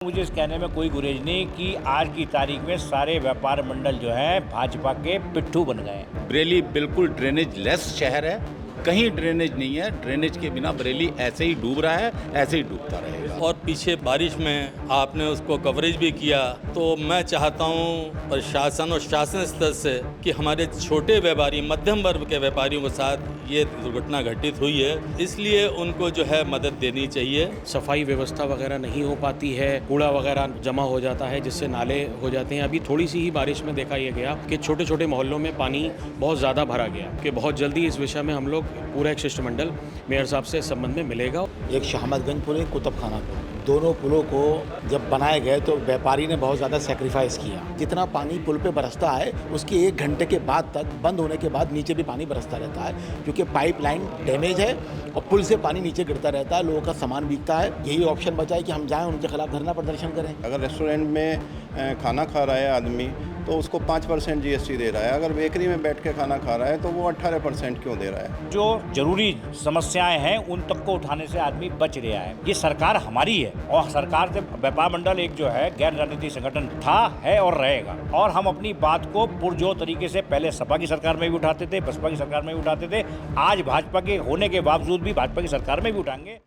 मुझे इस कहने में कोई गुरेज नहीं कि आज की तारीख में सारे व्यापार मंडल जो हैं भाजपा के पिट्ठू बन गए हैं। बरेली बिल्कुल ड्रेनेज लेस शहर है, कहीं ड्रेनेज नहीं है। ड्रेनेज के बिना बरेली ऐसे ही डूब रहा है, ऐसे ही डूबता रहेगा। और पीछे बारिश में आपने उसको कवरेज भी किया, तो मैं चाहता हूँ प्रशासन और शासन स्तर से कि हमारे छोटे व्यापारी, मध्यम वर्ग के व्यापारियों के साथ ये दुर्घटना घटित हुई है, इसलिए उनको जो है मदद देनी चाहिए। सफाई व्यवस्था वगैरह नहीं हो पाती है, कूड़ा वगैरह जमा हो जाता है जिससे नाले हो जाते हैं। अभी थोड़ी सी ही बारिश में देखा यह गया कि छोटे छोटे मोहल्लों में पानी बहुत ज़्यादा भरा गया कि बहुत जल्दी इस विषय में हम लोग पूरा एक शिष्टमंडल मेयर साहब से इस संबंध में मिलेगा। एक शहमदगंज पुल, एक कुतुब खाना पुल, दोनों पुलों को जब बनाए गए तो व्यापारी ने बहुत ज़्यादा सेक्रीफाइस किया। जितना पानी पुल पे बरसता है उसके 1 घंटे के बाद तक बंद होने के बाद नीचे भी पानी बरसता रहता है, क्योंकि पाइपलाइन डैमेज है और पुल से पानी नीचे गिरता रहता है, लोगों का सामान बिकता है। यही ऑप्शन बचा है कि हम जाएं उनके खिलाफ धरना प्रदर्शन करें। अगर रेस्टोरेंट में खाना खा रहा है आदमी तो उसको 5% GST दे रहा है, अगर बेकरी में बैठ के खाना खा रहा है तो वो 18% क्यों दे रहा है? जो जरूरी समस्याएं हैं उन तक को उठाने से आदमी बच रहा है। ये सरकार हमारी है और सरकार से व्यापार मंडल एक जो है गैर राजनीतिक संगठन था, है और रहेगा। और हम अपनी बात को पुरजोर तरीके से पहले सपा की सरकार में भी उठाते थे, बसपा की सरकार में भी उठाते थे, आज भाजपा के होने के बावजूद भी भाजपा की सरकार में भी उठाएंगे।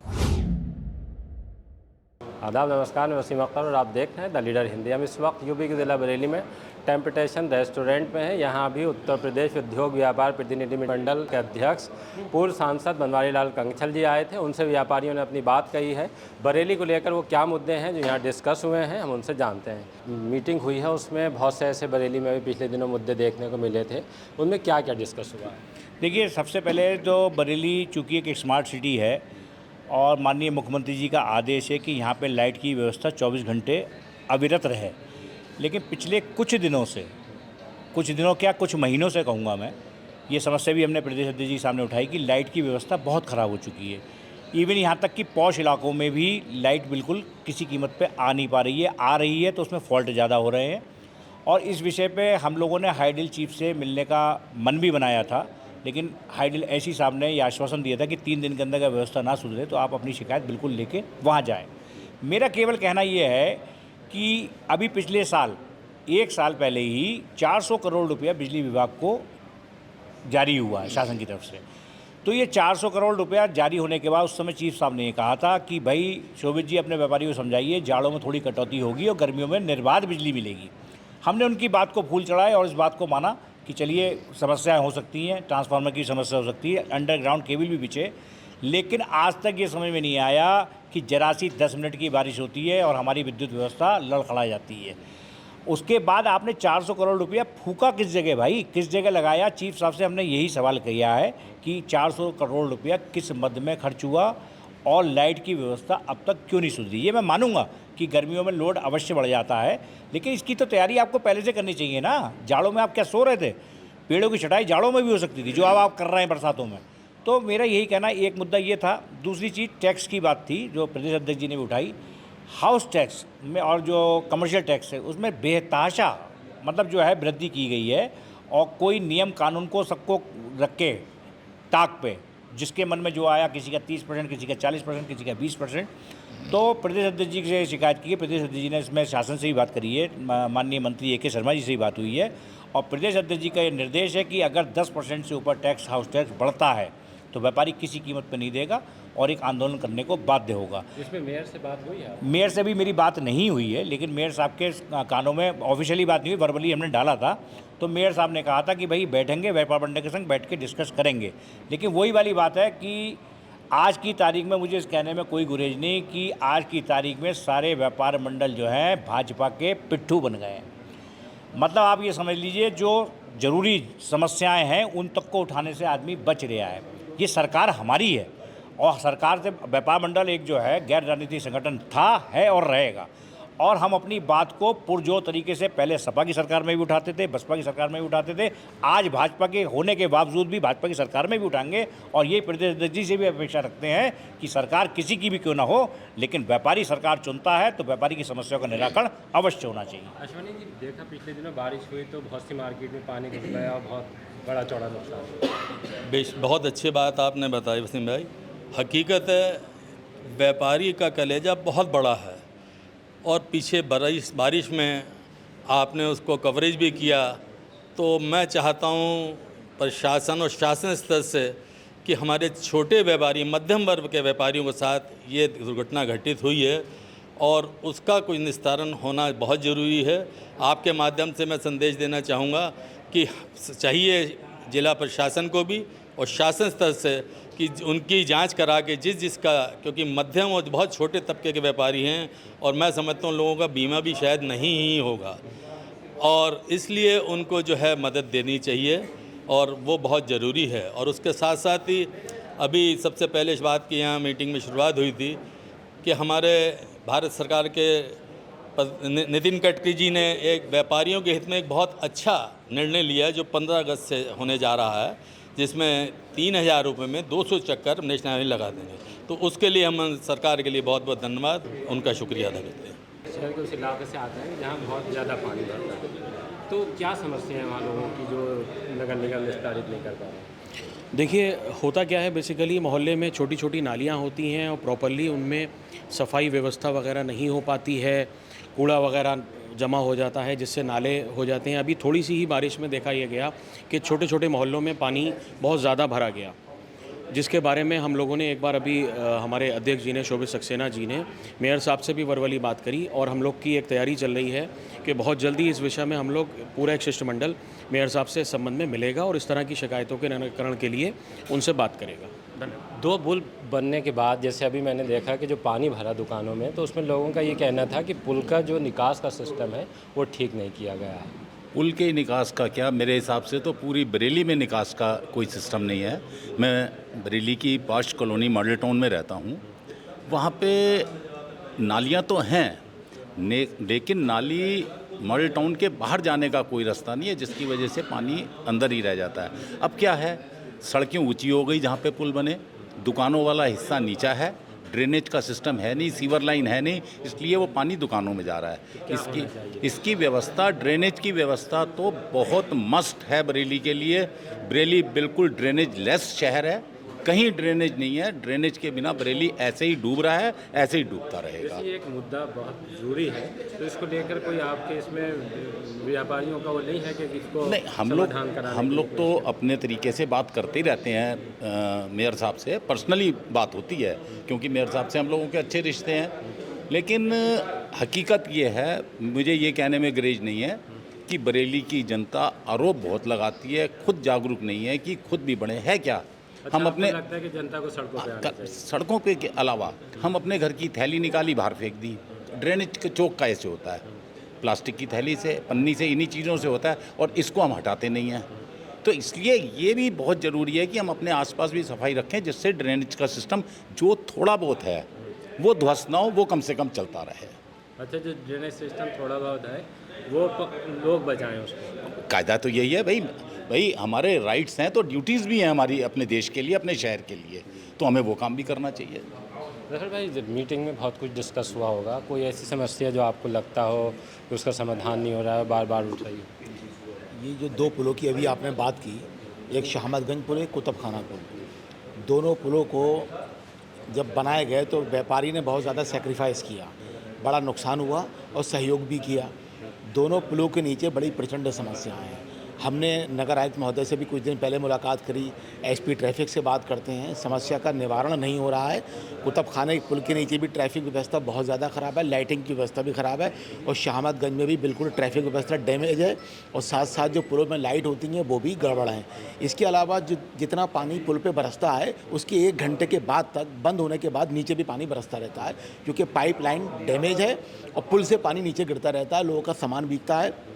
आदाब, नमस्कार, मैं वसीम अख्तर और आप देख रहे हैं द लीडर हिंदी। हम इस वक्त यूपी के ज़िला बरेली में टेम्पटेशन रेस्टोरेंट में है। यहाँ भी उत्तर प्रदेश उद्योग व्यापार प्रतिनिधि मंडल के अध्यक्ष पूर्व सांसद बनवारी लाल कंगछल जी आए थे। उनसे व्यापारियों ने अपनी बात कही है। बरेली को लेकर वो क्या मुद्दे हैं जो यहाँ डिस्कस हुए हैं, हम उनसे जानते हैं। मीटिंग हुई है, उसमें बहुत से ऐसे बरेली में भी पिछले दिनों मुद्दे देखने को मिले थे, उनमें क्या क्या डिस्कस हुआ है? देखिए, सबसे पहले तो बरेली चूँकि एक स्मार्ट सिटी है और माननीय मुख्यमंत्री जी का आदेश है कि यहाँ पे लाइट की व्यवस्था 24 घंटे अविरत रहे। लेकिन पिछले कुछ महीनों से कहूँगा मैं, ये समस्या भी हमने प्रदेश अध्यक्ष जी के सामने उठाई कि लाइट की व्यवस्था बहुत ख़राब हो चुकी है। इवन यहाँ तक कि पॉश इलाकों में भी लाइट बिल्कुल किसी कीमत पे आ नहीं पा रही है, आ रही है तो उसमें फॉल्ट ज़्यादा हो रहे हैं। और इस विषय पे हम लोगों ने हाईडिल चीफ से मिलने का मन भी बनाया था, लेकिन हाईडिल ऐसी साहब ने यह आश्वासन दिया था कि 3 दिन के अंदर अगर व्यवस्था ना सुधरे तो आप अपनी शिकायत बिल्कुल लेके वहाँ जाएं। मेरा केवल कहना ये है कि अभी पिछले साल, 1 साल पहले ही 400 करोड़ रुपया बिजली विभाग को जारी हुआ है शासन की तरफ से। तो ये 400 करोड़ रुपया जारी होने के बाद उस समय चीफ साहब ने ये कहा था कि भाई शोभित जी अपने व्यापारियों को समझाइए, जाड़ों में थोड़ी कटौती होगी और गर्मियों में निर्बाध बिजली मिलेगी। हमने उनकी बात को फूल चढ़ाए और इस बात को माना कि चलिए समस्याएं हो सकती हैं, ट्रांसफार्मर की समस्या हो सकती है, अंडरग्राउंड केबल भी बिछे। लेकिन आज तक ये समझ में नहीं आया कि जरा सी 10 मिनट की बारिश होती है और हमारी विद्युत व्यवस्था लड़खड़ा जाती है। उसके बाद आपने 400 करोड़ रुपया फूका किस जगह भाई, किस जगह लगाया? चीफ साहब से हमने यही सवाल किया है कि 400 करोड़ रुपया किस मद में खर्च हुआ और लाइट की व्यवस्था अब तक क्यों नहीं सुधरी? ये मैं मानूंगा कि गर्मियों में लोड अवश्य बढ़ जाता है, लेकिन इसकी तो तैयारी आपको पहले से करनी चाहिए ना। जाड़ों में आप क्या सो रहे थे? पेड़ों की छटाई जाड़ों में भी हो सकती थी, जो अब आप कर रहे हैं बरसातों में। तो मेरा यही कहना, एक मुद्दा ये था। दूसरी चीज़ टैक्स की बात थी जो प्रदेश अध्यक्ष जी ने भी उठाई। हाउस टैक्स में और जो कमर्शियल टैक्स है उसमें बेतहाशा मतलब जो है वृद्धि की गई है और कोई नियम कानून को सबको रख के ताक पे जिसके मन में जो आया, किसी का 30%, किसी का 40%, किसी का 20%। तो प्रदेश अध्यक्ष जी से शिकायत की है। प्रदेश अध्यक्ष जी ने इसमें शासन से ही बात करी है, माननीय मंत्री AK शर्मा जी से ही बात हुई है और प्रदेश अध्यक्ष जी का ये निर्देश है कि अगर 10% से ऊपर टैक्स, हाउस टैक्स बढ़ता है तो व्यापारी किसी कीमत पर नहीं देगा और एक आंदोलन करने को बाध्य होगा। इसमें मेयर से बात हुई है? मेयर से भी मेरी बात नहीं हुई है, लेकिन मेयर साहब के कानों में ऑफिशियली बात नहीं हुई, वर्बली हमने डाला था। तो मेयर साहब ने कहा था कि भाई बैठेंगे, व्यापार मंडल के संग बैठ के डिस्कस करेंगे। लेकिन वही वाली बात है कि आज की तारीख में मुझे इस कहने में कोई गुरेज नहीं कि आज की तारीख में सारे व्यापार मंडल जो हैं भाजपा के पिट्ठू बन गए हैं। मतलब आप ये समझ लीजिए, जो ज़रूरी समस्याएं हैं उन तक को उठाने से आदमी बच रहा है। ये सरकार हमारी है और सरकार से व्यापार मंडल एक जो है गैर राजनीतिक संगठन था, है और रहेगा। और हम अपनी बात को पुरजोर तरीके से पहले सपा की सरकार में भी उठाते थे, बसपा की सरकार में भी उठाते थे, आज भाजपा के होने के बावजूद भी भाजपा की सरकार में भी उठाएंगे। और ये प्रदेश अध्यक्ष जी से भी अपेक्षा रखते हैं कि सरकार किसी की भी क्यों ना हो, लेकिन व्यापारी सरकार चुनता है तो व्यापारी की समस्याओं का निराकरण अवश्य होना चाहिए। अश्वनी जी, देखा पिछले दिनों बारिश हुई तो बहुत सी मार्केट में पानी घुस गया और बहुत बड़ा चौड़ा नुकसान। बहुत अच्छी बात आपने बताई वसीम भाई। हकीकत है, व्यापारी का कलेजा बहुत बड़ा है। और पीछे बारिश में आपने उसको कवरेज भी किया, तो मैं चाहता हूँ प्रशासन और शासन स्तर से कि हमारे छोटे व्यापारी, मध्यम वर्ग के व्यापारियों के साथ ये दुर्घटना घटित हुई है और उसका कोई निस्तारण होना बहुत ज़रूरी है। आपके माध्यम से मैं संदेश देना चाहूँगा कि चाहिए जिला प्रशासन को भी और शासन स्तर से कि उनकी जांच करा के जिसका, क्योंकि मध्यम और बहुत छोटे तबके के व्यापारी हैं और मैं समझता हूँ लोगों का बीमा भी शायद नहीं ही होगा और इसलिए उनको जो है मदद देनी चाहिए और वो बहुत ज़रूरी है। और उसके साथ साथ ही अभी सबसे पहले इस बात की यहाँ मीटिंग में शुरुआत हुई थी कि हमारे भारत सरकार के नितिन गडकरी जी ने एक व्यापारियों के हित में एक बहुत अच्छा निर्णय लिया है जो 15 अगस्त से होने जा रहा है, जिसमें 3,000 रुपये में 200 चक्कर नेशनल हाईवे लगा देंगे। तो उसके लिए हम सरकार के लिए बहुत बहुत धन्यवाद, उनका शुक्रिया अदा करते हैं। शहर के उस इलाके से आते हैं जहाँ बहुत ज़्यादा पानी भरता है, तो क्या समस्या है वहाँ लोगों की जो नगर निगम निस्तारित नहीं कर पा रहे हैं? देखिए, होता क्या है, बेसिकली मोहल्ले में छोटी छोटी नालियाँ होती हैं और प्रॉपरली उनमें सफाई व्यवस्था वगैरह नहीं हो पाती है, कूड़ा वगैरह जमा हो जाता है जिससे नाले हो जाते हैं। अभी थोड़ी सी ही बारिश में देखा यह गया कि छोटे छोटे मोहल्लों में पानी बहुत ज़्यादा भरा गया, जिसके बारे में हम लोगों ने एक बार अभी हमारे अध्यक्ष जी ने, शोभित सक्सेना जी ने, मेयर साहब से भी वर्बली बात करी और हम लोग की एक तैयारी चल रही है कि बहुत जल्दी इस विषय में हम लोग पूरा एक शिष्टमंडल मेयर साहब से इस संबंध में मिलेगा और इस तरह की शिकायतों के निराकरण के लिए उनसे बात करेगा। धन्यवाद। 2 पुल बनने के बाद जैसे अभी मैंने देखा कि जो पानी भरा दुकानों में, तो उसमें लोगों का ये कहना था कि पुल का जो निकास का सिस्टम है वो ठीक नहीं किया गया है। पुल के निकास का क्या, मेरे हिसाब से तो पूरी बरेली में निकास का कोई सिस्टम नहीं है। मैं बरेली की पॉश कॉलोनी मॉडल टाउन में रहता हूँ। वहाँ पे नालियाँ तो हैं, लेकिन नाली मॉडल टाउन के बाहर जाने का कोई रास्ता नहीं है, जिसकी वजह से पानी अंदर ही रह जाता है। अब क्या है, सड़कें ऊंची हो गई जहाँ पे पुल बने, दुकानों वाला हिस्सा नीचा है, ड्रेनेज का सिस्टम है नहीं, सीवर लाइन है नहीं, इसलिए वो पानी दुकानों में जा रहा है। इसकी व्यवस्था, ड्रेनेज की व्यवस्था तो बहुत मस्ट है बरेली के लिए। बरेली बिल्कुल ड्रेनेज लेस शहर है, कहीं ड्रेनेज नहीं है। ड्रेनेज के बिना बरेली ऐसे ही डूब रहा है, ऐसे ही डूबता रहेगा। ये एक मुद्दा बहुत ज़रूरी है, तो इसको लेकर कोई आपके इसमें व्यापारियों का वो नहीं है कि इसको नहीं, हम लोग तो अपने तरीके से बात करते ही रहते हैं। मेयर साहब से पर्सनली बात होती है, क्योंकि मेयर साहब से हम लोगों के अच्छे रिश्ते हैं। लेकिन हकीकत ये है, मुझे ये कहने में गरेज नहीं है कि बरेली की जनता आरोप बहुत लगाती है, खुद जागरूक नहीं है कि खुद भी बढ़े। है क्या, हम अपने लगता है कि जनता को सड़कों पे आना चाहिए। सड़कों पे के अलावा हम अपने घर की थैली निकाली, बाहर फेंक दी। ड्रेनेज का चौक का ऐसे होता है, प्लास्टिक की थैली से, पन्नी से, इन्हीं चीज़ों से होता है और इसको हम हटाते नहीं हैं। तो इसलिए ये भी बहुत ज़रूरी है कि हम अपने आसपास भी सफाई रखें, जिससे ड्रेनेज का सिस्टम जो थोड़ा बहुत है वो ध्वस्त ना हो, वो कम से कम चलता रहे। अच्छा, जो ड्रेनेज सिस्टम थोड़ा बहुत है वो लोग बचाएं उसको। कायदा तो यही है भाई हमारे राइट्स हैं तो ड्यूटीज़ भी हैं हमारी अपने देश के लिए, अपने शहर के लिए, तो हमें वो काम भी करना चाहिए। दरअसल भाई, मीटिंग में बहुत कुछ डिस्कस हुआ होगा, कोई ऐसी समस्या जो आपको लगता हो कि उसका समाधान नहीं हो रहा है, बार बार उठ रही है? ये जो 2 पुलों की अभी आपने बात की, एक शहामतगंज पुल, एक कुतुबखाना पुल, दोनों पुलों को जब बनाए गए तो व्यापारी ने बहुत ज़्यादा सेक्रीफाइस किया, बड़ा नुकसान हुआ और सहयोग भी किया। दोनों पुलों के नीचे बड़ी प्रचंड समस्याएं हैं। हमने नगर आयुक्त महोदय से भी कुछ दिन पहले मुलाकात करी, एसपी ट्रैफिक से बात करते हैं, समस्या का निवारण नहीं हो रहा है। कुतुबखाना पुल के नीचे भी ट्रैफिक व्यवस्था बहुत ज़्यादा ख़राब है, लाइटिंग की व्यवस्था भी ख़राब है और शहामतगंज में भी बिल्कुल ट्रैफिक व्यवस्था डैमेज है और साथ साथ जो पुलों में लाइट होती हैं वो भी गड़बड़ हैं। इसके अलावा जो जितना पानी पुल पर बरसता है उसके 1 घंटे के बाद तक, बंद होने के बाद नीचे भी पानी बरसता रहता है, क्योंकि पाइपलाइन डैमेज है और पुल से पानी नीचे गिरता रहता है, लोगों का सामान बिकता है।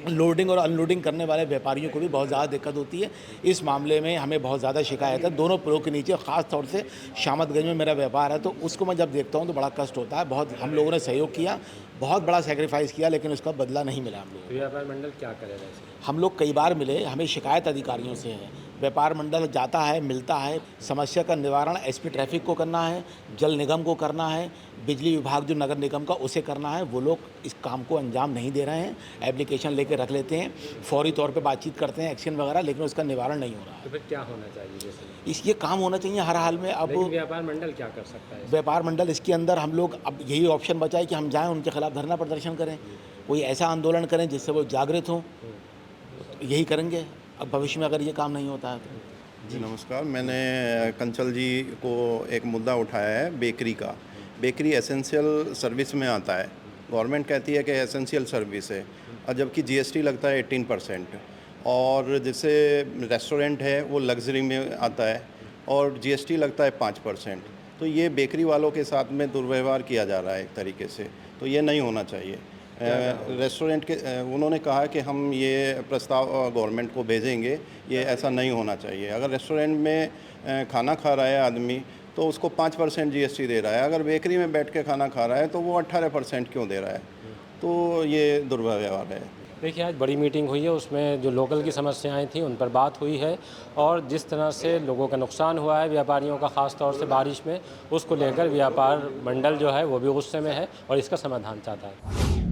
लोडिंग और अनलोडिंग करने वाले व्यापारियों को भी बहुत ज़्यादा दिक्कत होती है। इस मामले में हमें बहुत ज़्यादा शिकायत है दोनों पुलों के नीचे। ख़ास तौर से शहामतगंज में मेरा व्यापार है, तो उसको मैं जब देखता हूँ तो बड़ा कष्ट होता है। बहुत हम लोगों ने सहयोग किया, बहुत बड़ा सेक्रीफाइस किया, लेकिन उसका बदला नहीं मिला हम लोगों को। व्यापार मंडल क्या करेगा इसे? हम लोग कई बार मिले, हमें शिकायत अधिकारियों से है, व्यापार मंडल जाता है, मिलता है, समस्या का निवारण एसपी ट्रैफिक को करना है, जल निगम को करना है, बिजली विभाग जो नगर निगम का उसे करना है। वो लोग इस काम को अंजाम नहीं दे रहे हैं, एप्लीकेशन लेके रख लेते हैं, फौरी तौर पे बातचीत करते हैं, एक्शन वगैरह, लेकिन उसका निवारण नहीं हो रहा है। तो फिर क्या होना चाहिए? जैसे ये काम होना चाहिए हर हाल में। अब लेकिन व्यापार मंडल क्या कर सकता है? व्यापार मंडल इसके अंदर हम लोग अब यही ऑप्शन बचा है कि हम जाएं उनके खिलाफ धरना प्रदर्शन करें, कोई ऐसा आंदोलन करें जिससे वो जागृत हों, यही करेंगे अब भविष्य में अगर ये काम नहीं होता है तो। जी नमस्कार, मैंने कंचल जी को एक मुद्दा उठाया है बेकरी का। बेकरी एसेंशियल सर्विस में आता है, गवर्नमेंट कहती है कि एसेंशियल सर्विस है, और जबकि जीएसटी लगता है 18%, और जैसे रेस्टोरेंट है वो लग्जरी में आता है और जीएसटी लगता है 5%। तो ये बेकरी वालों के साथ में दुर्व्यवहार किया जा रहा है एक तरीके से, तो ये नहीं होना चाहिए। रेस्टोरेंट के उन्होंने कहा कि हम ये प्रस्ताव गवर्नमेंट को भेजेंगे, ये ऐसा नहीं होना चाहिए। अगर रेस्टोरेंट में खाना खा रहा है आदमी तो उसको 5% जीएसटी दे रहा है, अगर बेकरी में बैठ के खाना खा रहा है तो वो 18% क्यों दे रहा है? तो ये दुर्व्यवहार है। देखिए, आज बड़ी मीटिंग हुई है, उसमें जो लोकल की समस्याएं थी उन पर बात हुई है, और जिस तरह से लोगों का नुकसान हुआ है व्यापारियों का, ख़ास तौर से बारिश में, उसको लेकर व्यापार मंडल जो है वो भी गुस्से में है और इसका समाधान चाहता है।